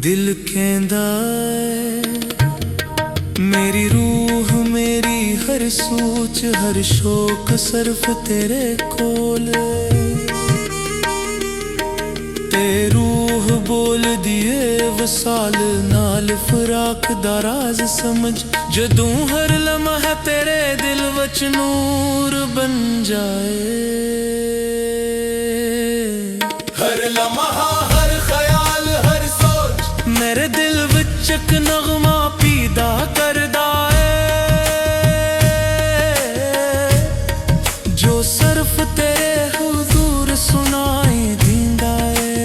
दिल कहंदा मेरी रूह मेरी हर सोच हर शौक सिर्फ तेरे कोल ते रूह बोल दिए वसाल नाल फराक दा राज समझ जदों हर लम्हा तेरे दिल वच नूर बन जाए। हर लम्हा हर ख्याल हर सोच मेरे दिल विच एक नगमा पीदा करदा है जो सिर्फ तेरे हुजूर सुनाई दींदा है।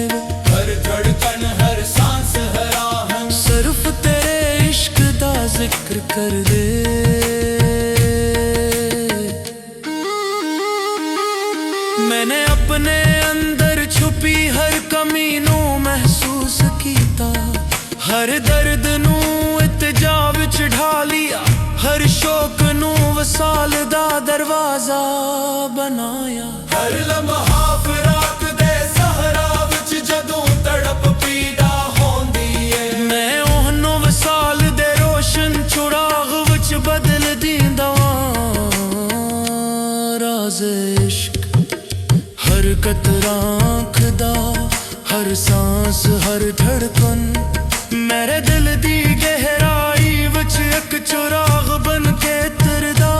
हर धड़कन हर सांस हर आहंग सिर्फ तेरे इश्क दा जिक्र कर दे। मैंने अपने अंदर छुपी हर कमी नू महसूस कीता, हर दर्द नू इत्जा विच ढा लिया, हर शौक नू वसाल दा दरवाजा बनाया। हर लम्हा फिराक दे सहरा विच जदों तड़प पीड़ा होंदी है, मैं ओहनू वसाल दे रोशन चुराग विच बदल दींदा राज इश्क। हर कतरा आँख दा हर सांस हर धड़कन मेरे दिल दी गहराई विच एक चुराग बन के तरदा।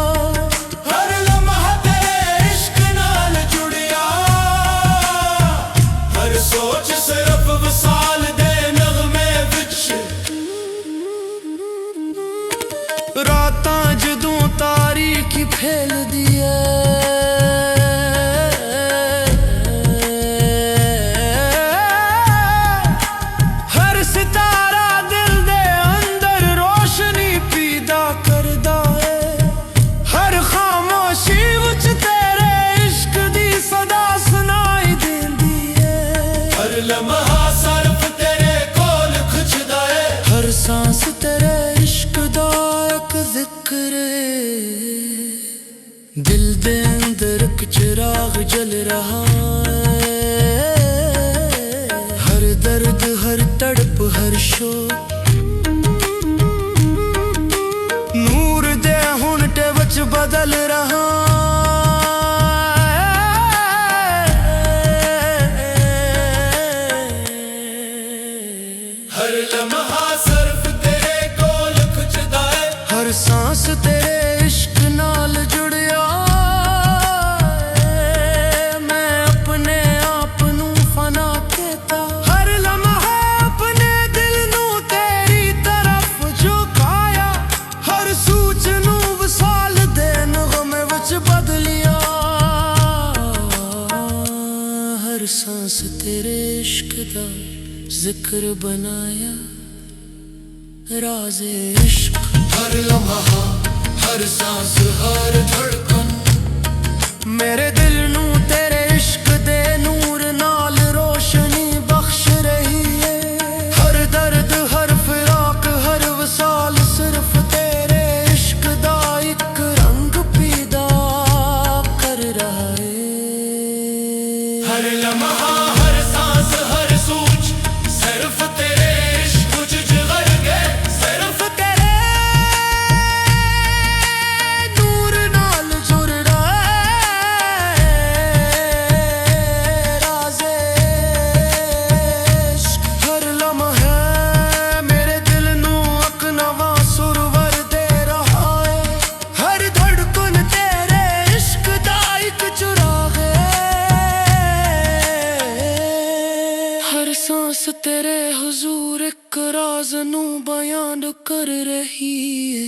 हर लम्हा तेरे इश्क नाल जुड़िया, हर सोच सिर्फ वसाल दे नगमे विच। रातां जदों तारीकी फैल दी लम्हा सिर्फ तेरे कोल खिंचदा है, हर सांस तेरे इश्क दा एक जिक्र है। दिल दे अंदर एक चिराग जल रहा है, हर दर्द हर तड़प हर शोक नूर दे हुनटे विच बदल रहा। हर लम्हा सिर्फ तेरे कोल खिंचदा है, हर सांस तेरे इश्क नाल जुड़िया। मैं अपने आप नू फना कहता, हर लम्हा अपने दिल नू तेरी तरफ झुकाया, हर सूच नू वसाल दे नगमे विच बदलिया। हर सांस तेरे इश्क दा जिक्र बनाया राज़े इश्क। हर लम्हा हर सांस हर धड़कन मेरे दिल नू तेरे इश्क दे नूर नाल रोशनी बख्श रही है। हर दर्द हर फिराक हर वसाल सिर्फ तेरे इश्क दा एक रंग पीदा कर रहा है। हर लम्हा हर सांस हर सोच सिर्फ तेरे इश्क कुछ जिगर गए, सिर्फ तेरे नूर नाल जुड़दा है राज़े इश्क। हर लम्हा मेरे दिल नू एक नवा सुरवर दे रहा है, हर धड़कन तेरे इश्क दा एक चुराग है। हर सांस तेरे हुजूर एक राज नू बयान कर रही है।